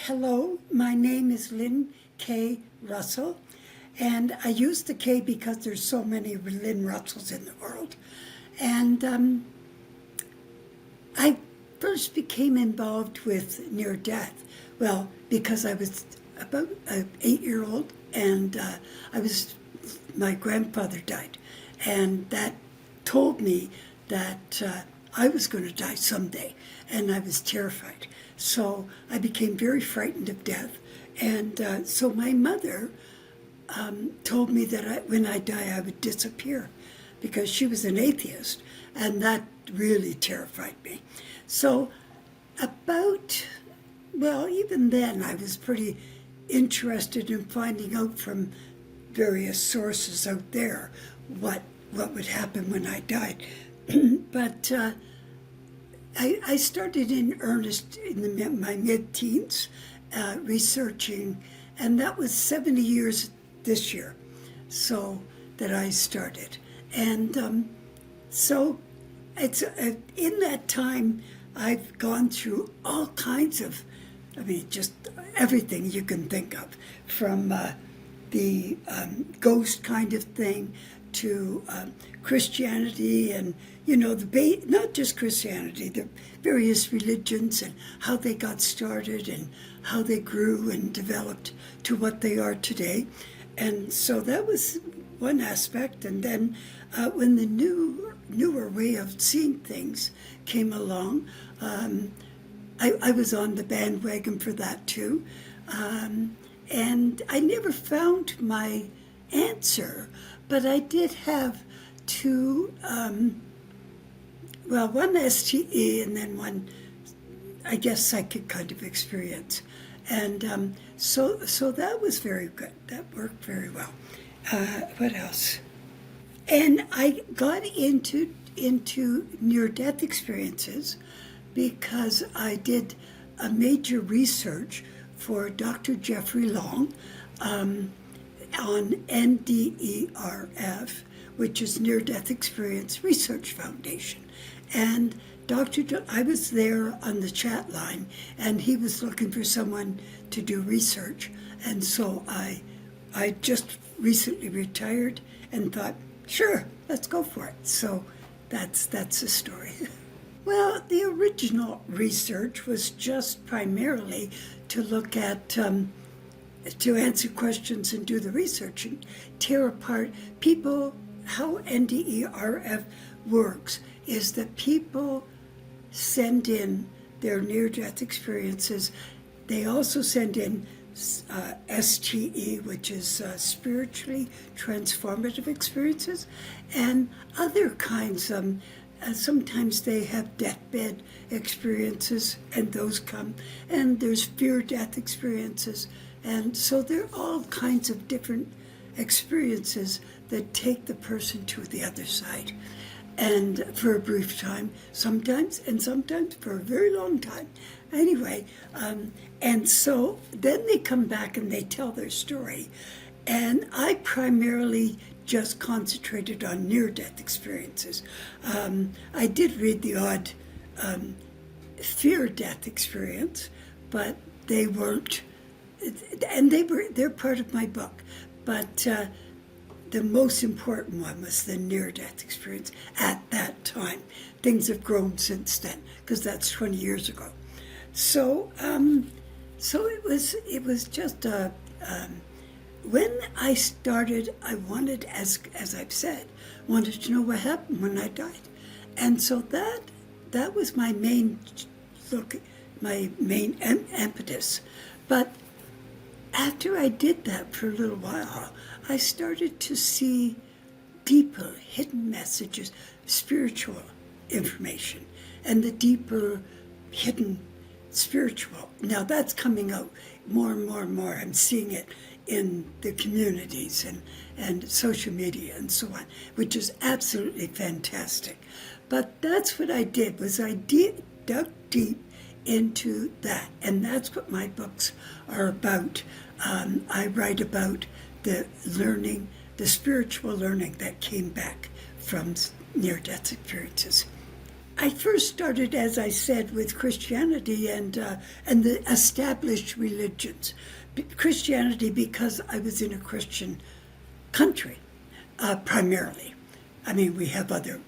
Hello, my name is Lynn K. Russell, and I use the K because there's so many Lynn Russells in the world. And I first became involved with near death, well, because I was about an 8-year-old, and my grandfather died, and that told me that I was going to die someday, and I was terrified. So I became very frightened of death, and so my mother told me that when I die I would disappear, because she was an atheist, and that really terrified me. So even then I was pretty interested in finding out from various sources out there what would happen when I died. But I started in earnest in my mid-teens researching, and that was 70 years this year, so that I started. And so it's in that time I've gone through all kinds of, just everything you can think of, from the ghost kind of thing to Christianity, and not just Christianity, the various religions and how they got started and how they grew and developed to what they are today. And so that was one aspect. And then when the newer way of seeing things came along, I was on the bandwagon for that too. And I never found my answer, but I did have two, one STE and then one, I guess, psychic kind of experience. And so that was very good. That worked very well. What else? And I got into near-death experiences because I did a major research for Dr. Jeffrey Long on NDERF, which is Near Death Experience Research Foundation. And I was there on the chat line, and he was looking for someone to do research. And so I just recently retired and thought, sure, let's go for it. So that's the story. Well, the original research was just primarily to look at, to answer questions and do the research and tear apart people. How NDERF works is that people send in their near-death experiences. They also send in STE, which is spiritually transformative experiences, and other kinds of, sometimes they have deathbed experiences, and those come, and there's fear-death experiences, and so there are all kinds of different experiences that take the person to the other side, and for a brief time sometimes, and sometimes for a very long time. Anyway, and so then they come back and they tell their story, and I primarily just concentrated on near-death experiences. I did read the odd fear-death experience, but they weren't, and they're part of my book. But the most important one was the near-death experience at that time. Things have grown since then, because that's 20 years ago. So it was just when I started, I wanted, as I've said, wanted to know what happened when I died, and so that was my main impetus. But after I did that for a little while, I started to see deeper hidden messages, spiritual information, and the deeper hidden spiritual. Now that's coming out more and more and more. I'm seeing it in the communities and social media and so on, which is absolutely fantastic. But that's what I did, was I dug deep into that, and that's what my books are about. I write about the learning, the spiritual learning that came back from near-death experiences. I first started, as I said, with Christianity and the established religions. Christianity because I was in a Christian country, primarily. I mean, we have other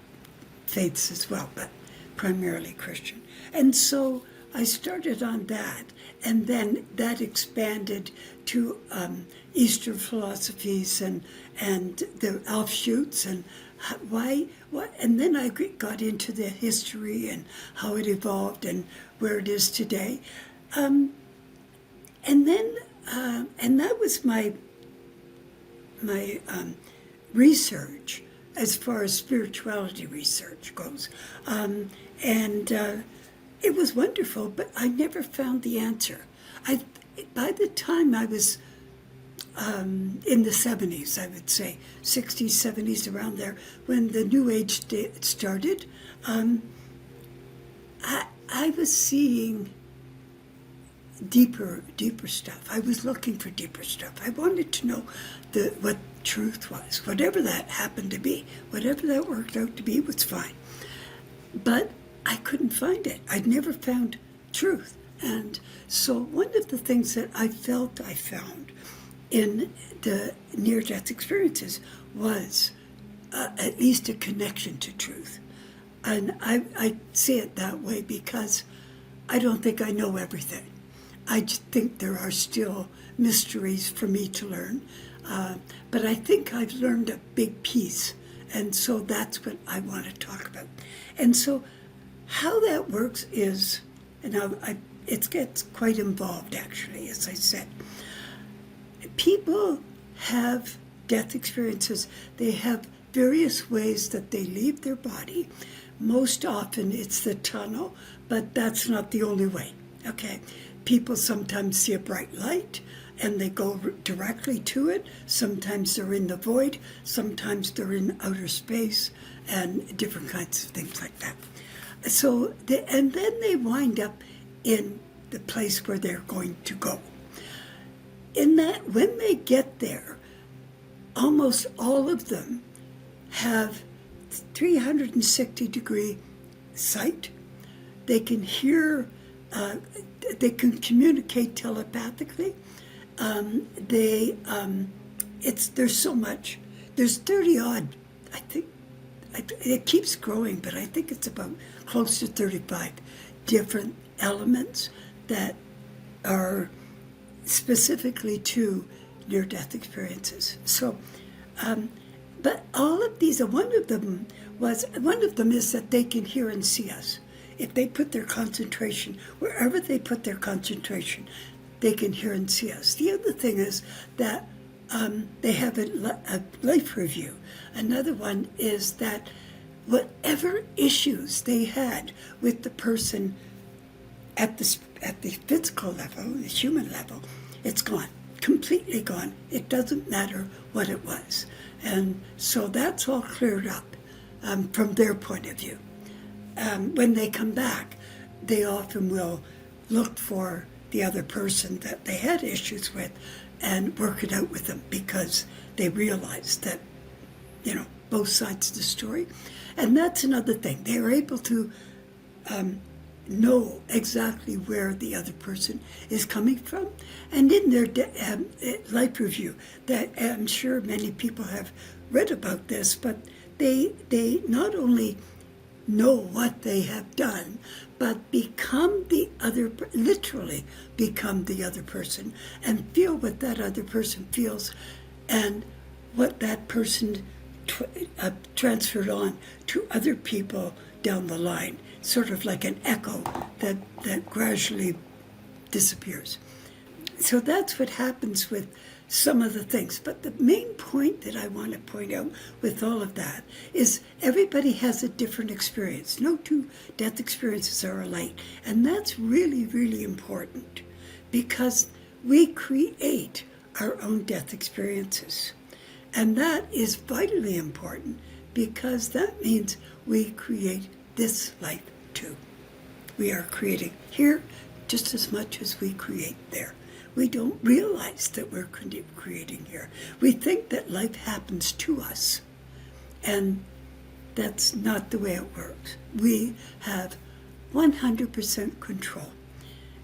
faiths as well, but primarily Christian. And so I started on that, and then that expanded to Eastern philosophies and the offshoots and and then I got into the history and how it evolved and where it is today. And that was my research as far as spirituality research goes. It was wonderful, but I never found the answer. By the time I was in the 70s, I would say, 60s, 70s, around there, when the New Age started, I was seeing deeper stuff. I was looking for deeper stuff. I wanted to know what truth was, whatever that happened to be. Whatever that worked out to be was fine. But I couldn't find it. I'd never found truth. And so one of the things that I felt I found in the near-death experiences was at least a connection to truth. And I say it that way because I don't think I know everything. I just think there are still mysteries for me to learn. But I think I've learned a big piece. And so that's what I want to talk about. And so how that works is, and it gets quite involved actually, as I said. People have death experiences. They have various ways that they leave their body. Most often it's the tunnel, but that's not the only way, okay? People sometimes see a bright light and they go directly to it. Sometimes they're in the void. Sometimes they're in outer space and different kinds of things like that. So, and then they wind up in the place where they're going to go. In that, when they get there, almost all of them have 360-degree sight. They can hear, they can communicate telepathically. There's so much. There's 30 odd, I think. It keeps growing, but I think it's about close to 35 different elements that are specifically to near-death experiences. So, but all of these, one of them is that they can hear and see us. If they put their concentration, wherever they put their concentration, they can hear and see us. The other thing is that they have a life review. Another one is that whatever issues they had with the person at the physical level, the human level, it's gone, completely gone. It doesn't matter what it was. And so that's all cleared up from their point of view. When they come back, they often will look for the other person that they had issues with and work it out with them because they realize that, both sides of the story. And that's another thing. They are able to know exactly where the other person is coming from. And in their life review, that I'm sure many people have read about this, but they not only know what they have done, but become literally become the other person and feel what that other person feels and what that person transferred on to other people down the line, sort of like an echo that gradually disappears. So that's what happens with some of the things. But the main point that I want to point out with all of that is everybody has a different experience. No two death experiences are alike. And that's really, really important because we create our own death experiences. And that is vitally important because that means we create this life too. We are creating here just as much as we create there. We don't realize that we're creating here. We think that life happens to us. And That's not the way it works. We have 100% control,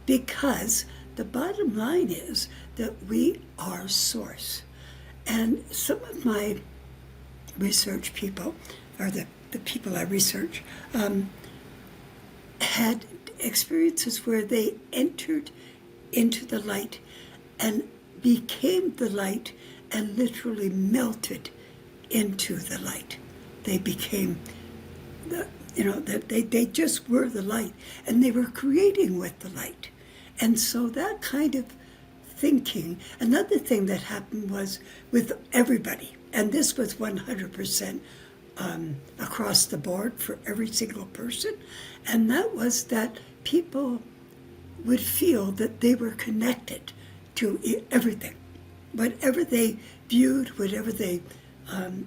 because the bottom line is that we are source. And some of my research people, or the people I research, had experiences where they entered into the light and became the light and literally melted into the light. They became they just were the light, and they were creating with the light. And so that kind of thinking, another thing that happened was with everybody, and this was 100% across the board for every single person, and that was that people would feel that they were connected to everything. Whatever they viewed, whatever they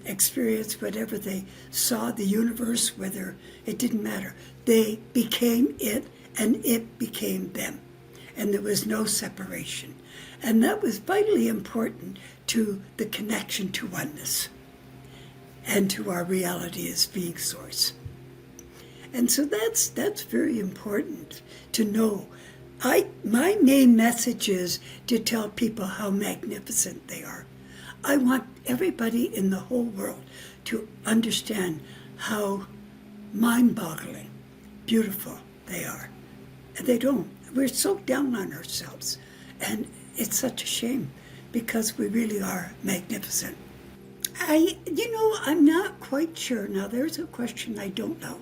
experienced, whatever they saw, the universe, whether it didn't matter, they became it and it became them. And there was no separation. And that was vitally important to the connection to oneness and to our reality as being source. And so that's very important to know. My main message is to tell people how magnificent they are. I want everybody in the whole world to understand how mind-boggling, beautiful they are. And they don't. We're so down on ourselves. And it's such a shame, because we really are magnificent. I'm not quite sure. Now, there's a question I don't know.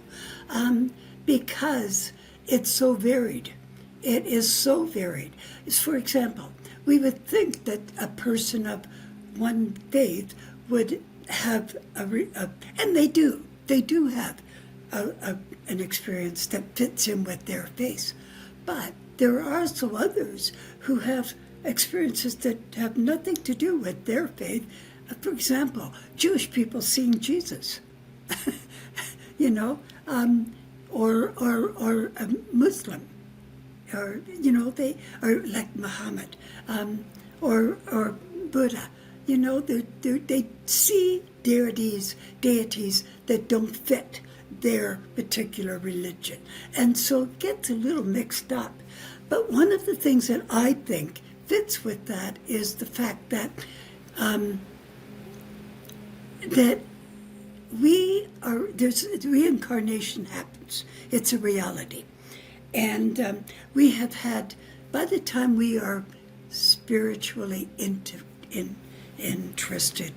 Because it's so varied. It is so varied. For example, we would think that a person of one faith would have and they do have an experience that fits in with their faith. But there are also others who have experiences that have nothing to do with their faith. For example, Jewish people seeing Jesus, or a Muslim, or they are like Muhammad, or Buddha. They see deities that don't fit their particular religion. And so it gets a little mixed up. But one of the things that I think fits with that is the fact that reincarnation happens. It's a reality. And we have had, by the time we are spiritually interested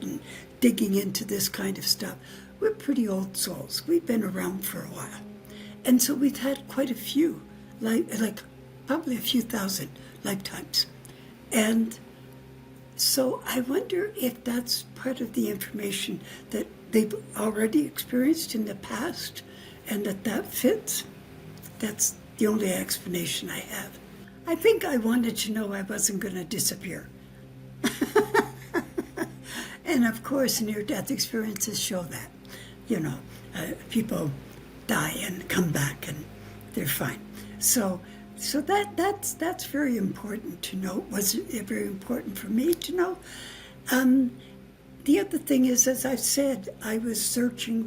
in digging into this kind of stuff, we're pretty old souls. We've been around for a while. And so we've had quite a few, like probably a few thousand lifetimes. And so I wonder if that's part of the information that they've already experienced in the past, and that fits. That's the only explanation I have. I think I wanted to know I wasn't going to disappear. And of course, near-death experiences show that. People die and come back and they're fine. So that's very important to know. Was very important for me to know. The other thing is, as I've said, I was researching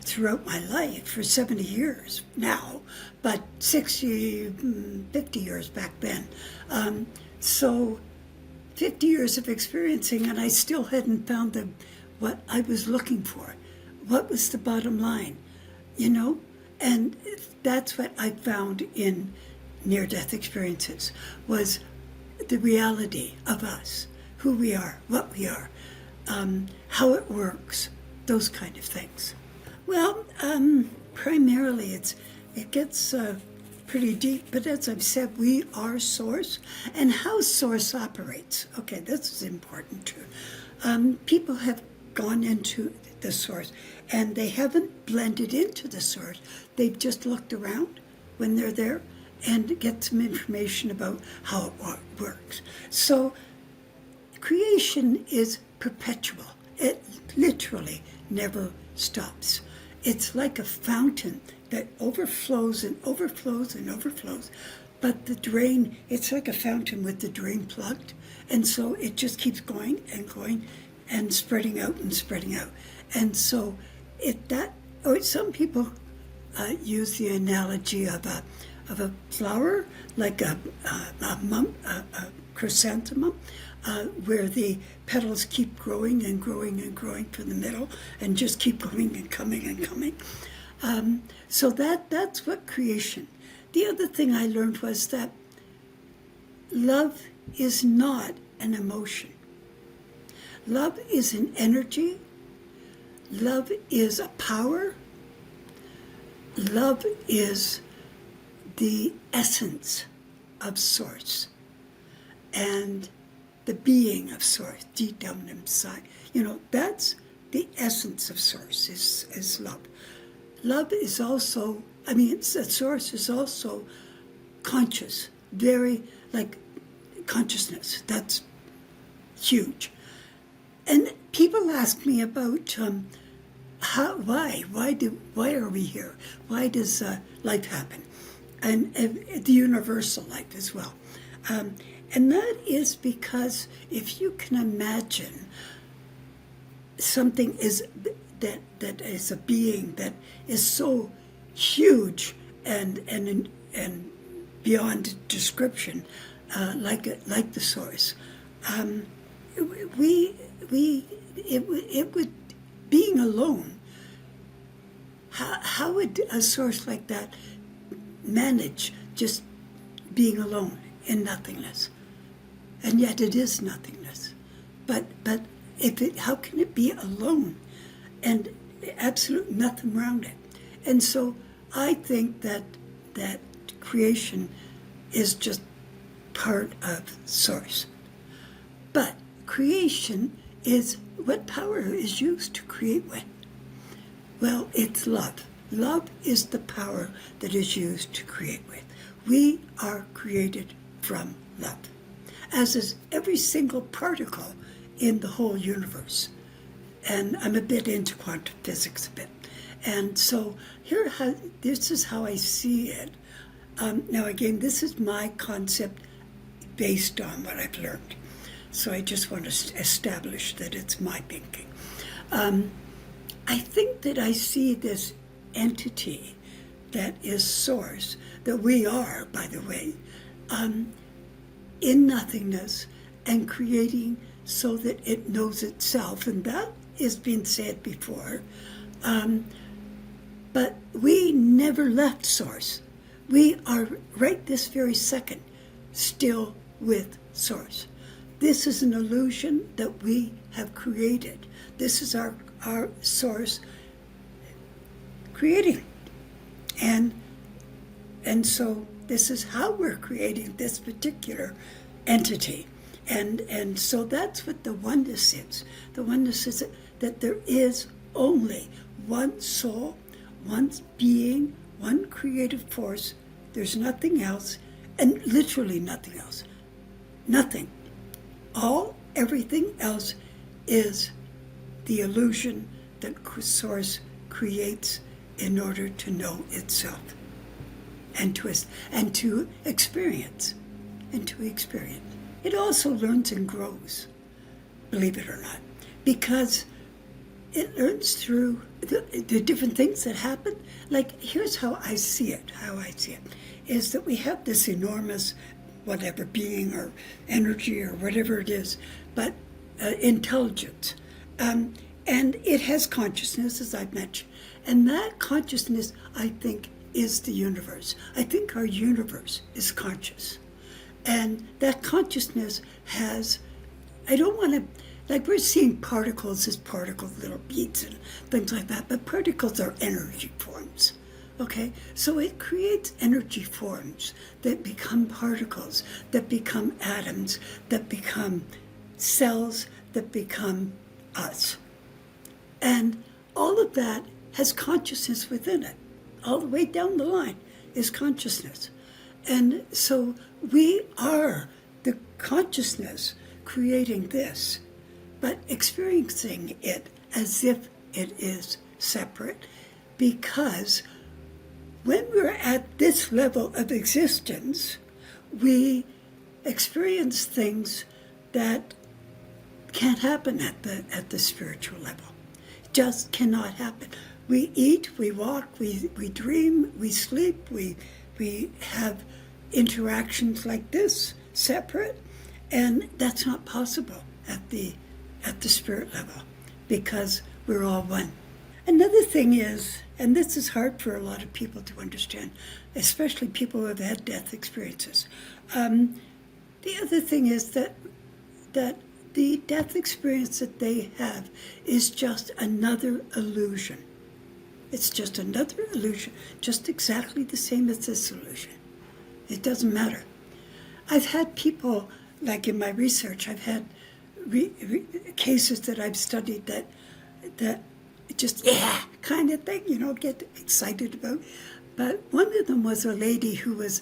throughout my life for 70 years now, but 50 years back then. So 50 years of experiencing, and I still hadn't found what I was looking for. What was the bottom line, And that's what I found in near-death experiences, was the reality of us, who we are, what we are, how it works, those kind of things. Well, primarily it gets pretty deep, but as I've said, we are source, and how source operates. Okay, this is important too. People have gone into the source, and they haven't blended into the source. They've just looked around when they're there and get some information about how it works. So creation is perpetual. It literally never stops. It's like a fountain that overflows and overflows and overflows. But the drain, it's like a fountain with the drain plugged. And so it just keeps going and going and spreading out and spreading out. And so or some people use the analogy of a flower, like a chrysanthemum, where the petals keep growing and growing and growing from the middle and just keep going and coming and coming. So that's what creation. The other thing I learned was that love is not an emotion. Love is an energy. Love is a power. Love is the essence of Source and the being of Source, deep down inside. That's the essence of Source is love. Love is also, Source is also conscious, very like consciousness. That's huge. And people ask me about why are we here? Why does life happen? And the universal life as well. And that is because if you can imagine something that is a being that is so huge and beyond description, like the Source, it would, being alone, how would a Source like that manage just being alone in nothingness? And yet it is nothingness. But how can it be alone and absolute nothing around it? And so I think that creation is just part of Source. But creation is what power is used to create with. Well, it's love. Love is the power that is used to create with. We are created from love, as is every single particle in the whole universe. And I'm a bit into quantum physics a bit. And so this is how I see it. Now again, this is my concept based on what I've learned. So I just want to establish that it's my thinking. I think that I see this entity that is Source, that we are, by the way, in nothingness and creating so that it knows itself. And that has been said before. But we never left Source. We are right this very second still with Source. This is an illusion that we have created. This is our Source creating. And so this is how we're creating this particular entity. And so that's what the oneness is. The oneness is that there is only one soul, one being, one creative force. There's nothing else, and literally nothing else. Nothing. Everything else is the illusion that Source creates in order to know itself and to experience. It also learns and grows, believe it or not, because it learns through the different things that happen. Like, here's how I see it, is that we have this enormous whatever being or energy or whatever it is, but intelligence. And it has consciousness, as I've mentioned. And that consciousness, I think, is the universe. I think our universe is conscious. And that consciousness has, I don't want to, like, we're seeing particles as particles, little beads and things like that, but particles are energy forms. Okay, so it creates energy forms that become particles, that become atoms, that become cells, that become us. And all of that has consciousness within it. All the way down the line is consciousness. And so we are the consciousness creating this, but experiencing it as if it is separate, because when we're at this level of existence, we experience things that can't happen at the spiritual level. just cannot happen. We eat, we walk, we dream, we sleep, we have interactions like this, separate, and that's not possible at the spirit level, because we're all one. Another thing is, and this is hard for a lot of people to understand, especially people who have had death experiences. The other thing is that the death experience that they have is just another illusion. It's just another illusion, just exactly the same as this illusion. It doesn't matter. I've had people, like in my research, I've had cases that I've studied that just, yeah, kind of thing, get excited about. But one of them was a lady who was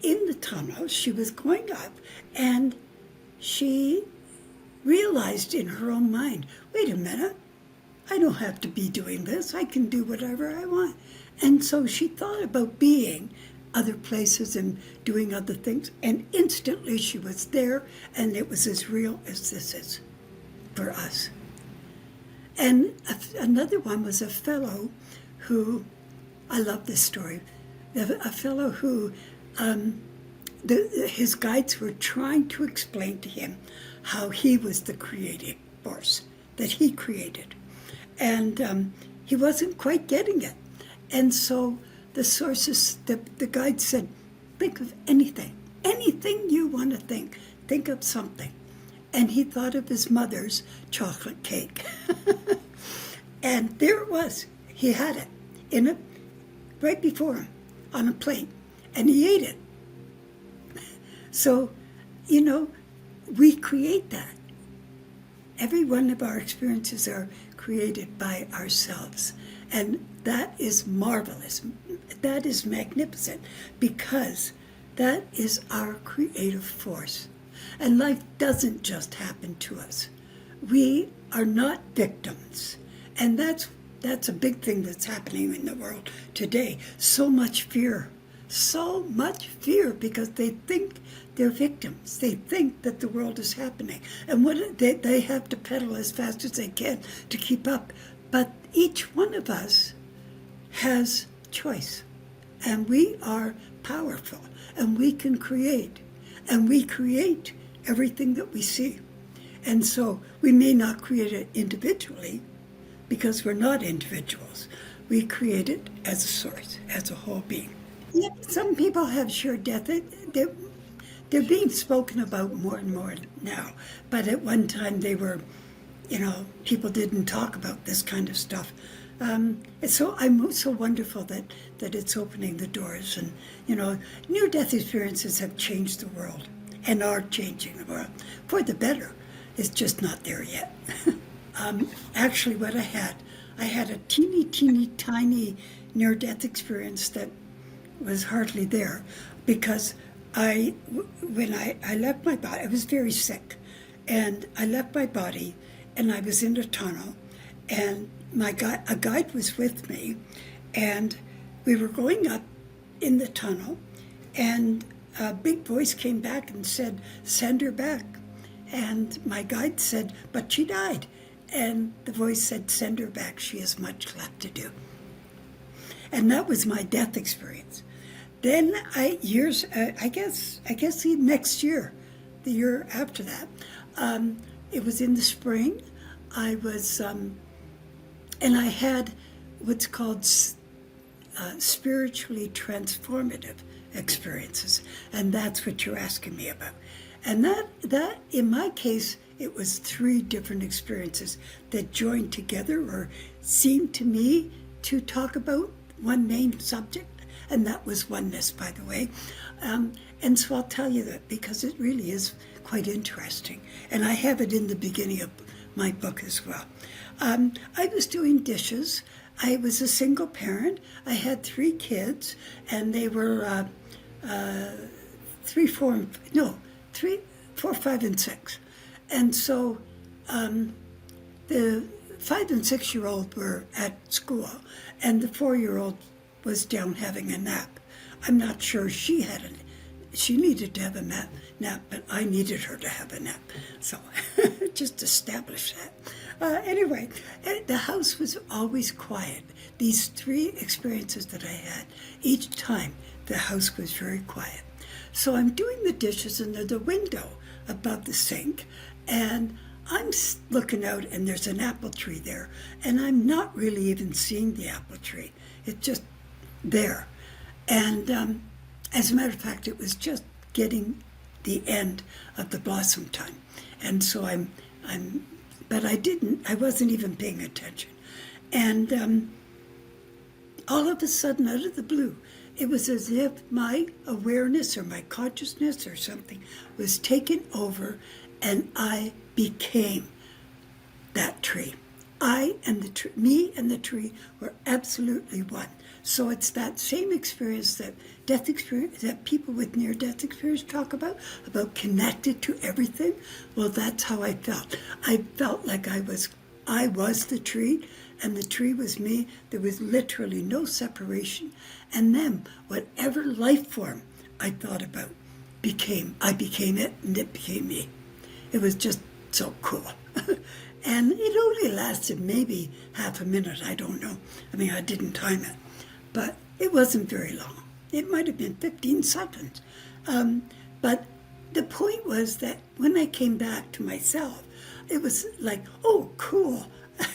in the tunnel. She was going up, and she realized in her own mind, wait a minute, I don't have to be doing this. I can do whatever I want. And so she thought about being other places and doing other things, and instantly she was there, and it was as real as this is for us. And another one was a fellow who, I love this story, a fellow who his guides were trying to explain to him how he was the creative force, that he created. And he wasn't quite getting it. And so the sources, the guide said, think of anything you want to think of something. And he thought of his mother's chocolate cake. And there it was. He had it right before him on a plate, and he ate it. So, we create that. Every one of our experiences are created by ourselves. And that is marvelous. That is magnificent, because that is our creative force. And life doesn't just happen to us. We are not victims. And that's a big thing that's happening in the world today. So much fear, because they think they're victims. They think that the world is happening. And they have to pedal as fast as they can to keep up. But each one of us has choice. And we are powerful. And we can create. And we create everything that we see. And so we may not create it individually, because we're not individuals. We create it as a source, as a whole being. Yeah, some people have shared death. They're being spoken about more and more now. But at one time they were, people didn't talk about this kind of stuff. And so I'm so wonderful that it's opening the doors. And, near-death experiences have changed the world and are changing the world for the better. It's just not there yet. Actually, what I had a teeny tiny near-death experience that was hardly there, because when I left my body, I was very sick, and I left my body, and I was in a tunnel, and a guide was with me, and we were going up in the tunnel, and a big voice came back and said, "Send her back." And my guide said, "But she died." And the voice said, "Send her back. She has much left to do." And that was my death experience. Then I guess the next year, the year after that, it was in the spring. I was, and I had what's called spiritually transformative experiences, and that's what you're asking me about. And that in my case, it was 3 different experiences that joined together, or seemed to me to talk about one main subject, and that was oneness, by the way. And so I'll tell you that, because it really is quite interesting. And I have it in the beginning of my book as well. I was doing dishes. I was a single parent. I had 3 kids, and they were 3, 4, 5, and 6. And so the 5 and 6-year-old were at school, and the 4-year-old was down having a nap. I'm not sure she needed to have a nap, but I needed her to have a nap. So just establish that. Anyway, the house was always quiet. These 3 experiences that I had, each time the house was very quiet. So I'm doing the dishes, and there's a window above the sink, and I'm looking out, and there's an apple tree there, and I'm not really even seeing the apple tree. It's just there. And as a matter of fact, it was just getting the end of the blossom time. And so but I wasn't even paying attention. And all of a sudden, out of the blue, it was as if my awareness or my consciousness or something was taken over, and I became that tree. I and the tree, me and the tree were absolutely one. So it's that same experience, that death experience, that people with near-death experience talk about connected to everything. Well, that's how I felt. I felt like I was the tree, and the tree was me. There was literally no separation. And then whatever life form I thought about I became it, and it became me. It was just so cool. And it only lasted maybe half a minute, I don't know. I mean, I didn't time it. But it wasn't very long. It might have been 15 seconds. But the point was that when I came back to myself, it was like, oh, cool.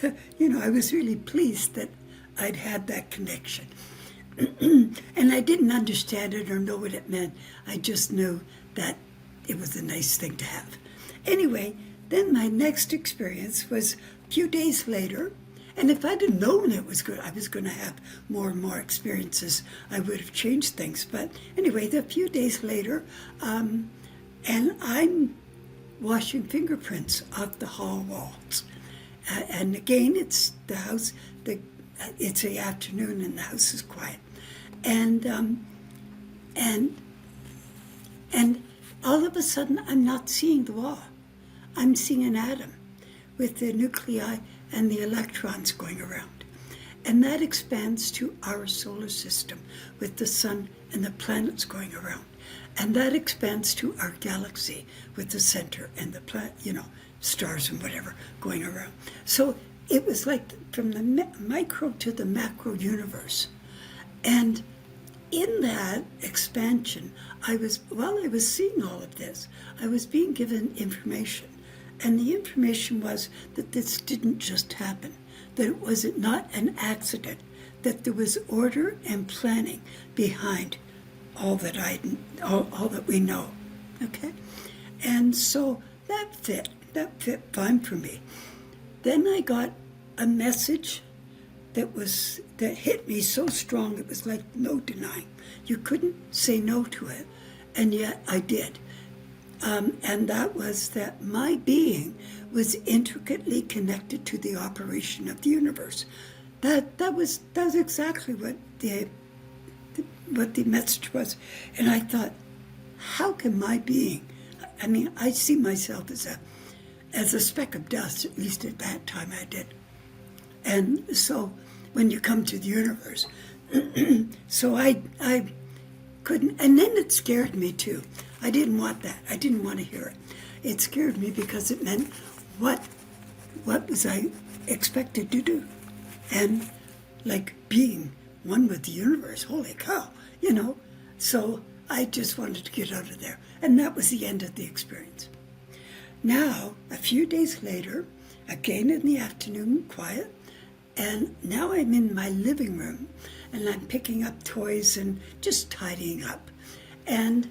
I was really pleased that I'd had that connection. And I didn't understand it or know what it meant. I just knew that it was a nice thing to have. Anyway, then my next experience was a few days later. And if I'd have known it was good, I was going to have more and more experiences, I would have changed things. But anyway, a few days later, and I'm washing fingerprints off the hall walls. And again, it's the house, it's the afternoon and the house is quiet. And all of a sudden, I'm not seeing the wall. I'm seeing an atom with the nuclei and the electrons going around. And that expands to our solar system with the sun and the planets going around. And that expands to our galaxy with the center and the stars and whatever going around. So it was like from the micro to the macro universe. And in that expansion, while I was seeing all of this, I was being given information. And the information was that this didn't just happen, that it was not an accident, that there was order and planning behind all that we know. Okay? And so that fit fine for me. Then I got a message that hit me so strong, it was like no denying. You couldn't say no to it, and yet I did. And that was that my being was intricately connected to the operation of the universe. That was exactly what the message was. And I thought, how can my being? I mean, I see myself as a speck of dust. At least at that time, I did. And so, when you come to the universe, so I couldn't. And then it scared me too. I didn't want that. I didn't want to hear it. It scared me because it meant what was I expected to do? And like being one with the universe, holy cow, So I just wanted to get out of there. And that was the end of the experience. Now, a few days later, again in the afternoon, quiet, and now I'm in my living room and I'm picking up toys and just tidying up. And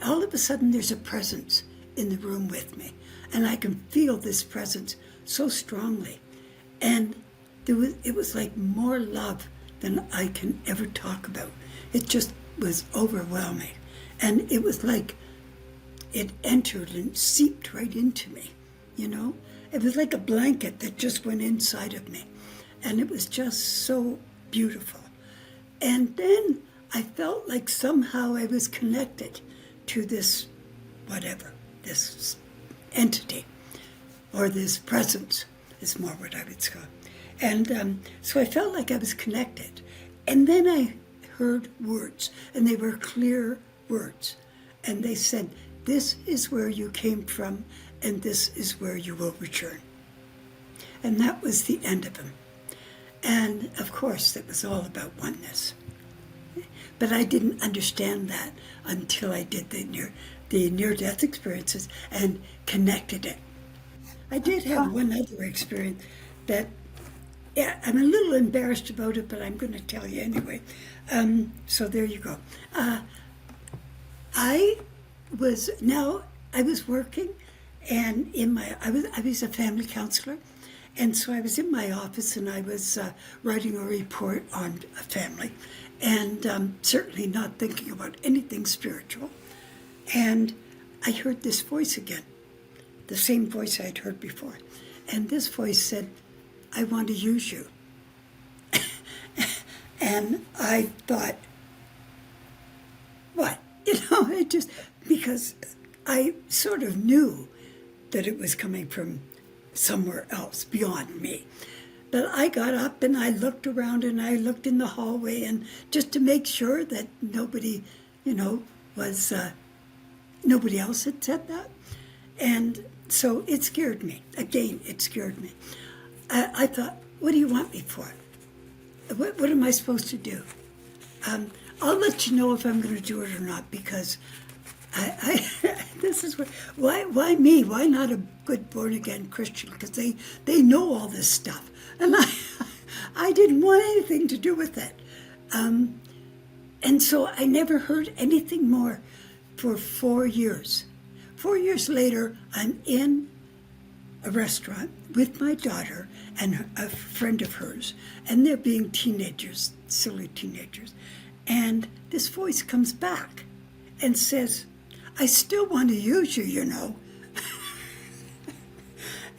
all of a sudden, there's a presence in the room with me, and I can feel this presence so strongly. And it was like more love than I can ever talk about. It just was overwhelming. And it was like it entered and seeped right into me, It was like a blanket that just went inside of me. And it was just so beautiful. And then I felt like somehow I was connected to this entity, or this presence is more what I would call. And so I felt like I was connected. And then I heard words, and they were clear words. And they said, this is where you came from, and this is where you will return. and that was the end of him. And of course, it was all about oneness. But I didn't understand that until I did the near-death experiences and connected it. I did have one other experience that, yeah, I'm a little embarrassed about it, but I'm going to tell you anyway. So there you go. I was working, and I was a family counselor, and so I was in my office, and I was writing a report on a family, and certainly not thinking about anything spiritual. And I heard this voice again, the same voice I'd heard before. And this voice said, "I want to use you." And I thought, what? It just, because I sort of knew that it was coming from somewhere else beyond me. But I got up and I looked around and I looked in the hallway, and just to make sure that nobody, was, nobody else had said that. And so it scared me. Again, it scared me. I thought, what do you want me for? What am I supposed to do? I'll let you know if I'm going to do it or not, because this is why me? Why not a good born-again Christian? Because they know all this stuff. And I didn't want anything to do with it. And so I never heard anything more for 4 years. 4 years later, I'm in a restaurant with my daughter and a friend of hers, and they're being teenagers, silly teenagers. And this voice comes back and says, "I still want to use you,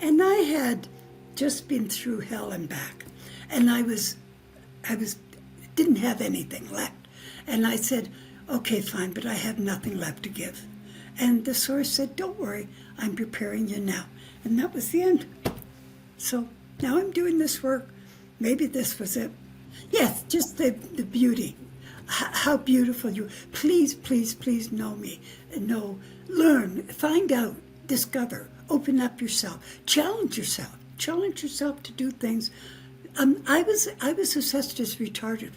And I had just been through hell and back, and I didn't have anything left. And I said, "Okay, fine, but I have nothing left to give." And the source said, "Don't worry, I'm preparing you now." And that was the end. So now I'm doing this work. Maybe this was it. Yes, just the beauty. How beautiful you. Please, please, please know me. Know, learn, find out, discover, open up yourself, challenge yourself. Challenge yourself to do things. I was assessed as retarded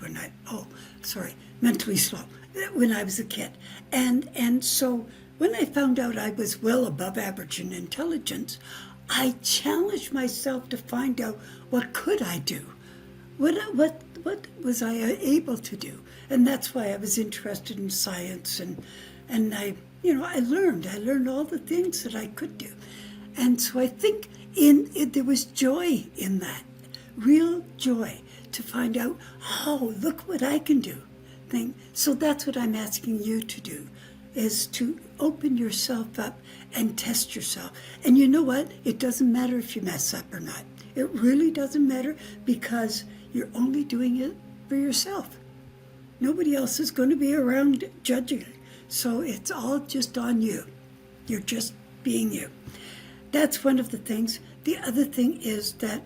mentally slow when I was a kid. And so when I found out I was well above average in intelligence, I challenged myself to find out what could I do? What was I able to do? And that's why I was interested in science, and I learned all the things that I could do. And so I think there was joy in that, real joy to find out, oh, look what I can do. So that's what I'm asking you to do, is to open yourself up and test yourself. And you know what? It doesn't matter if you mess up or not. It really doesn't matter, because you're only doing it for yourself. Nobody else is going to be around judging it. So it's all just on you. You're just being you. That's one of the things. The other thing is that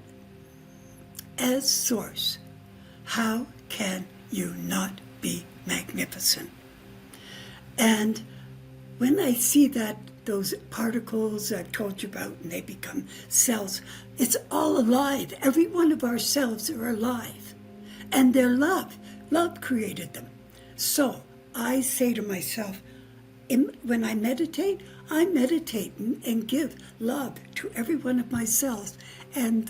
as source, how can you not be magnificent? And when I see that those particles I've told you about, and they become cells, it's all alive. Every one of our cells are alive. And they're love. Love created them. So I say to myself, when I meditate and give love to every one of my cells, and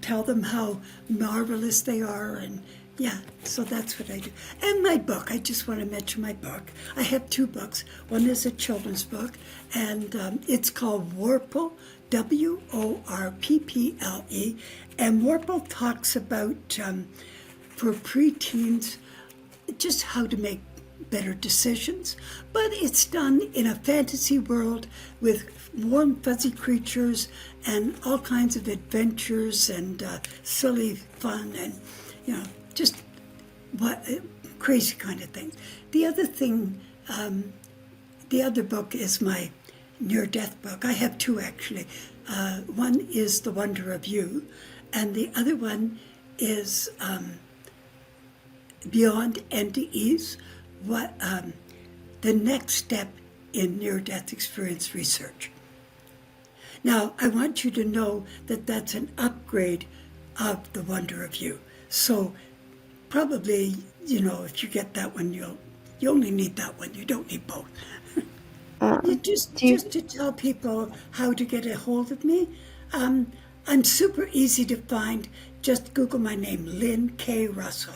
tell them how marvelous they are. And yeah, so that's what I do. And my book, I just want to mention my book. I have 2 books. One is a children's book, and it's called Warple, W-O-R-P-P-L-E. And Warple talks about, for preteens, just how to make better decisions. But it's done in a fantasy world with warm, fuzzy creatures and all kinds of adventures and silly fun and, just crazy kind of things. The other thing, the other book is my near-death book. I have 2 actually. One is The Wonder of You, and the other one is Beyond NDEs, the next step in near-death experience research. Now, I want you to know that that's an upgrade of the Wonder of You. So probably, if you get that one, you only need that one. You don't need both. You just to tell people how to get a hold of me, I'm super easy to find. Just Google my name, Lynn K. Russell.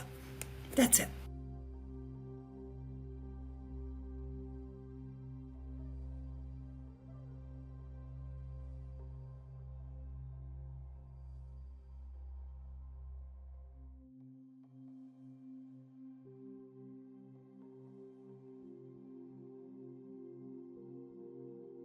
That's it.